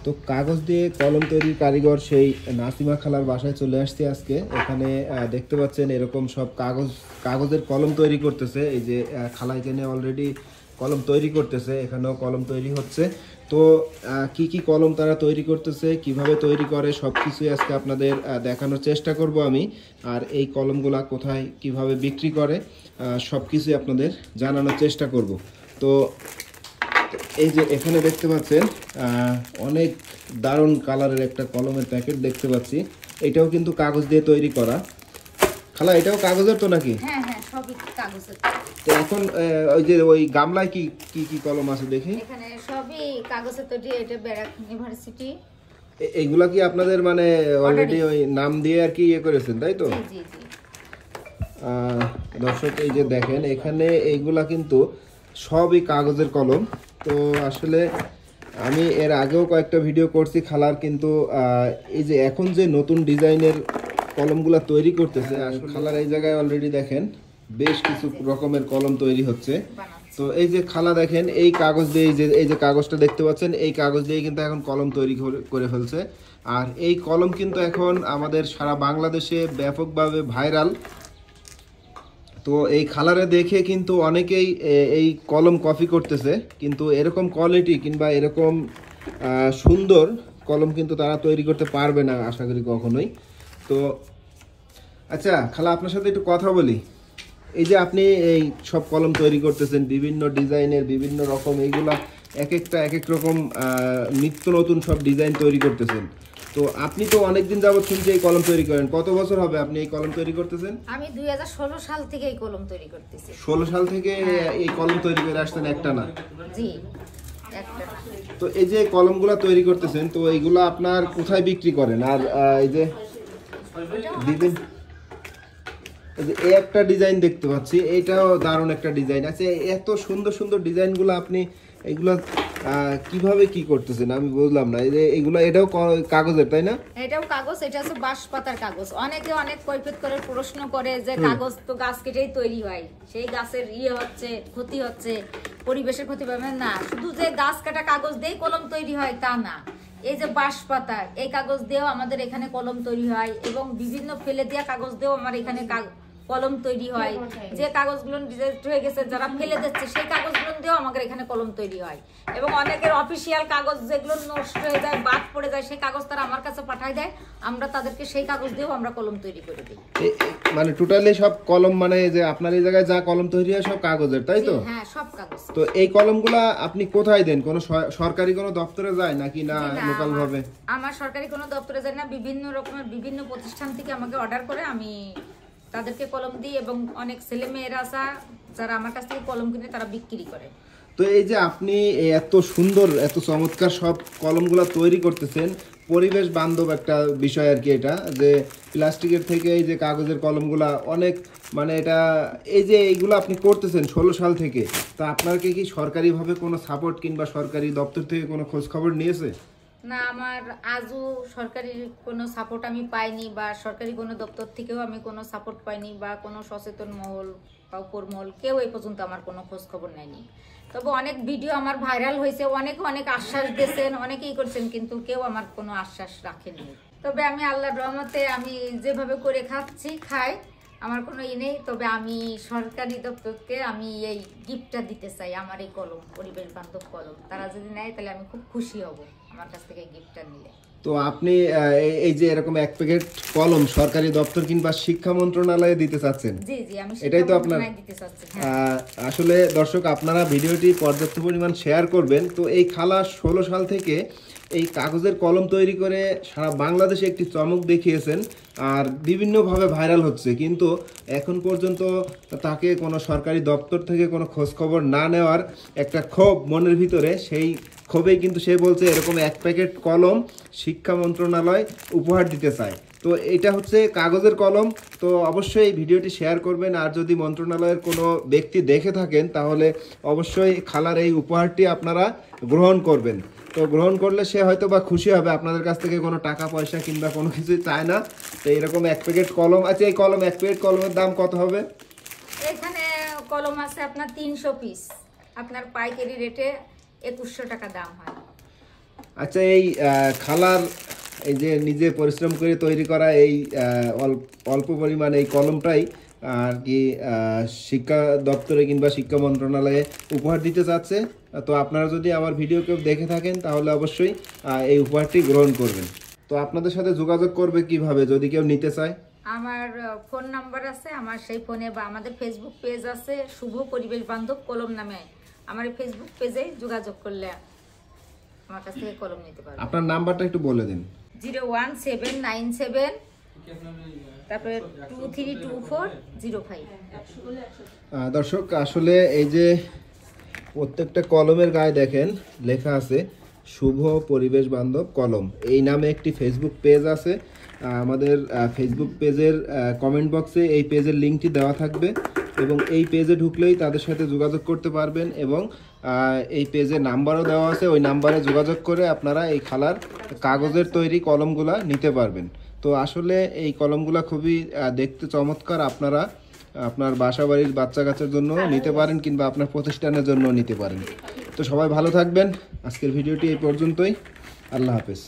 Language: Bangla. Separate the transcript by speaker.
Speaker 1: তো কাগজ দিয়ে কলম তৈরির কারিগর সেই নাসিমা খালার বাসায় চলে আসছে আজকে। এখানে দেখতে পাচ্ছেন এরকম সব কাগজের কলম তৈরি করতেছে। এই যে খালা এখানে অলরেডি কলম তৈরি করতেছে, এখানেও কলম তৈরি হচ্ছে। তো কি কি কলম তারা তৈরি করতেছে, কিভাবে তৈরি করে, সব কিছুই আজকে আপনাদের দেখানোর চেষ্টা করব আমি। আর এই কলমগুলা কোথায় কিভাবে বিক্রি করে সব কিছুই আপনাদের জানানোর চেষ্টা করব। তো এই যে এখানে দেখতে পাচ্ছেন অনেক দারুণ কালারের একটা কলমের প্যাকেট দেখতে পাচ্ছি। এটাও কিন্তু কাগজ দিয়ে তৈরি করা। খালা এটাও কাগজের তো নাকি?
Speaker 2: হ্যাঁ হ্যাঁ, সবই কাগজের।
Speaker 1: তো এখন ওই যে ওই গামলায় কি কি কি কলম আছে দেখি?
Speaker 2: এখানে সবই কাগজের তৈরি। এটা ব্যারাক ইউনিভার্সিটি।
Speaker 1: এইগুলা কি আপনাদের মানে অলরেডি ওই নাম দিয়ে আর কি ইয়ে করেছেন, তাই তো?
Speaker 2: জি জি জি।
Speaker 1: দর্শক এই যে দেখেন এখানে এইগুলা কিন্তু সবই কাগজের কলম। তো আসলে আমি এর আগেও কয়েকটা ভিডিও করছি খালার, কিন্তু এই যে এখন যে নতুন ডিজাইনের কলমগুলা তৈরি করতেছে খালার এই জায়গায় অলরেডি দেখেন বেশ কিছু রকমের কলম তৈরি হচ্ছে। তো এই যে খালা দেখেন এই কাগজ দিয়ে এই যে কাগজটা দেখতে পাচ্ছেন, এই কাগজ দিয়ে কিন্তু এখন কলম তৈরি করে ফেলছে। আর এই কলম কিন্তু এখন আমাদের সারা বাংলাদেশে ব্যাপকভাবে ভাইরাল। তো এই খালারে দেখে কিন্তু অনেকেই এই কলম কপি করতেছে, কিন্তু এরকম কোয়ালিটি কিংবা এরকম সুন্দর কলম কিন্তু তারা তৈরি করতে পারবে না আশা করি কখনোই। তো আচ্ছা খালা, আপনার সাথে একটু কথা বলি। এই যে আপনি এই সব কলম তৈরি করতেছেন বিভিন্ন ডিজাইনের, বিভিন্ন রকম, এইগুলা এক একটা এক এক রকম নিত্য নতুন সব ডিজাইন তৈরি করতেছেন। তো আপনি তো অনেকদিন যাবত শুনছি এই কলম তৈরি করেন। কত বছর হবে আপনি এই কলম তৈরি করতেছেন?
Speaker 2: আমি 2016 সাল থেকে এই কলম তৈরি করতেছি।
Speaker 1: 16 সাল থেকে এই কলম তৈরি করে আসছেন একটা না?
Speaker 2: জি, একটা না।
Speaker 1: তো এই যে কলমগুলা তৈরি করতেছেন, তো এইগুলা আপনার কোথায় বিক্রি করেন? আর এই যে বিভিন্ন এই একটা ডিজাইন দেখতে পাচ্ছি, এইটাও দারুণ একটা ডিজাইন আছে। এত সুন্দর সুন্দর ডিজাইনগুলো আপনি এগুলা কিভাবে কি করতেছেন আমি বুঝলাম না। এই যে এগুলা এটাও কাগজের, তাই না?
Speaker 2: এটাও কাগজ। এটা হচ্ছে বাঁশ পাতার কাগজ। অনেকে অনেক কৈফিয়ত করে, প্রশ্ন করে যে কাগজ তো গাছ কেটেই তৈরি হয়, সেই গাছের হচ্ছে ক্ষতি হচ্ছে, পরিবেশের ক্ষতি পাবে না। শুধু যে গাছ কাটা কাগজ দিয়ে কলম তৈরি হয় তা না। এই যে বাঁশ পাতা, এই কাগজ দিয়েও আমাদের এখানে কলম তৈরি হয়, এবং বিভিন্ন ফেলে দেওয়া কাগজ দিয়েও আমার এখানে কলম তৈরি হয়। যে কাগজগুলো ডিজেস্ট হয়ে গেছে, যারা ফেলে দিচ্ছে, সেই কাগজগুলো দিয়েও আমাদের এখানে কলম তৈরি হয়। এবং অনেকের অফিসিয়াল কাগজ যেগুলো নষ্ট হয়ে যায়, বাদ পড়ে যায়, সেই কাগজ তারা আমার কাছে পাঠায় দেয়। আমরা তাদেরকে সেই কাগজ দিয়েও আমরা কলম তৈরি করে দিই।
Speaker 1: মানে টোটালি সব কলম, মানে যে আপনার এই জায়গায় যা কলম তৈরি হয় সব কাগজের, তাই তো?
Speaker 2: হ্যাঁ, সব কাগজ।
Speaker 1: তো এই কলমগুলা আপনি কোথায় দেন? কোনো সরকারি কোনো দপ্তরে যায় নাকি না লোকাল ভাবে?
Speaker 2: আমার সরকারি কোনো দপ্তরে যায় না। বিভিন্ন রকমের বিভিন্ন প্রতিষ্ঠান থেকে আমাকে অর্ডার করে আমি তাদেরকে কলম দিই, এবং অনেক ছেলে মেয়েরা আছে যারা আমার কাছ থেকে কলম কিনে তারা বিক্রি করে।
Speaker 1: তো এই যে আপনি এত সুন্দর এত চমৎকার সব কলমগুলা তৈরি করতেছেন, পরিবেশ বান্ধব একটা বিষয় আর কি এটা, যে প্লাস্টিকের থেকে এই যে কাগজের কলমগুলা অনেক, মানে এটা এই যে এইগুলো আপনি করতেছেন 16 সাল থেকে, তা আপনাকে কি সরকারিভাবে কোনো সাপোর্ট কিংবা সরকারি দপ্তর থেকে কোনো খোঁজ খবর নিয়েছে?
Speaker 2: না, আমার আজও সরকারি কোনো সাপোর্ট আমি পাইনি, বা সরকারি কোনো দপ্তর থেকেও আমি কোনো সাপোর্ট পাইনি, বা কোনো সচেতন মহল বা উপর মহল কেউ এই পর্যন্ত আমার কোনো খোঁজ খবর নেয়নি। তবে অনেক ভিডিও আমার ভাইরাল হয়েছে, অনেকে অনেক আশ্বাস দিয়েছেন, অনেকেই করছেন, কিন্তু কেউ আমার কোনো আশ্বাস রাখেনি। তবে আমি আল্লাহর রহমতে আমি যেভাবে করে খাই, আমার কোনো নেই। তবে আমি সরকারি দপ্তরকে আমি এই গিফটটা দিতে চাই, আমার এই কলম, পরিবেশ বান্ধব কলম। তারা যদি নেয় তাহলে আমি খুব খুশি হব আমার কাছ থেকে গিফটটা নিলে।
Speaker 1: তো আপনি এই যে এরকম এক প্যাকেট কলম সরকারি দপ্তর কিংবা শিক্ষা মন্ত্রণালয়ে দিতে চাচ্ছেন?
Speaker 2: জি জি, আমি
Speaker 1: এটাই তো আপনার
Speaker 2: দিতে চাচ্ছি।
Speaker 1: আসলে দর্শক আপনারা ভিডিওটি পর্যাপ্ত পরিমাণ শেয়ার করবেন। তো এই খালা 16 সাল থেকে এই কাগজের কলম তৈরি করে সারা বাংলাদেশে একটি চমক দেখিয়েছেন, আর বিভিন্নভাবে ভাইরাল হচ্ছে, কিন্তু এখন পর্যন্ত তাকে কোনো সরকারি দপ্তর থেকে কোনো খোঁজ খবর না নেওয়ার একটা ক্ষোভ মনের ভিতরে, সেই ক্ষোভেই কিন্তু সে বলছে এরকম এক প্যাকেট কলম শিক্ষা মন্ত্রণালয় উপহার দিতে চায়। তো এটা হচ্ছে কাগজের কলম। তো অবশ্যই এই ভিডিওটি শেয়ার করবেন, আর যদি মন্ত্রণালয়ের কোনো ব্যক্তি দেখে থাকেন তাহলে অবশ্যই খালার এই উপহারটি আপনারা গ্রহণ করবেন। তো গ্রহণ করলে সে হয়তো বা খুশি হবে, আপনাদের কাছ থেকে কোনো টাকা পয়সা কিংবা কোনো কিছুই চায় না। তো এইরকম এক প্যাকেট কলম আছে। এই কলম এক প্যাকেট কলমের দাম কত হবে?
Speaker 2: এখানে কলম আছে আপনার 300 পিস, আপনার পাইকারি রেটে 2100 টাকা দাম হয়।
Speaker 1: আচ্ছা, এই খালার এই যে নিজে পরিশ্রম করে তৈরি করা এই অল্প পরিমাণ এই কলমটাই আর কি শিক্ষা দপ্তরে কিংবা শিক্ষা মন্ত্রণালয়ে উপহার দিতে চাচ্ছে। তো আপনারা যদি আমার ভিডিও কেউ দেখে থাকেন তাহলে অবশ্যই এই উপহারটি গ্রহণ করবেন। তো আপনাদের সাথে যোগাযোগ করবে কিভাবে যদি কেউ নিতে চায়?
Speaker 2: আমার ফোন নাম্বার আছে, আমার সেই ফোনে, বা আমাদের ফেসবুক পেজ আছে শুভ পরিবেশ বান্ধব কলম নামে। আমার এই ফেসবুক পেজে যোগাযোগ করলে আমার কাছ থেকে কলম নিতে পারবে।
Speaker 1: আপনার নাম্বারটা একটু বলে দিন।
Speaker 2: 01797 তারপরে 232405।
Speaker 1: দর্শক, আসলে এই যে প্রত্যেকটা কলমের গায়ে দেখেন লেখা আছে শুভ পরিবেশ বান্ধব কলম। এই নামে একটি ফেসবুক পেজ আছে। আমাদের ফেসবুক পেজের কমেন্ট বক্সে এই পেজের লিঙ্কটি দেওয়া থাকবে এবং এই পেজে ঢুকলেই তাদের সাথে যোগাযোগ করতে পারবেন এবং এই পেজে নাম্বারও দেওয়া আছে। ওই নাম্বারে যোগাযোগ করে আপনারা এই খালার কাগজের তৈরি কলমগুলা নিতে পারবেন। তো আসলে এই কলমগুলা খুবই দেখতে চমৎকার। আপনারা আপনার বাসা বাড়ির বাচ্চা কাচ্চার জন্য নিতে পারেন কিংবা আপনার প্রতিষ্ঠানের জন্য নিতে পারেন। তো সবাই ভালো থাকবেন। আজকের ভিডিওটি এই পর্যন্তই। আল্লাহ হাফেজ।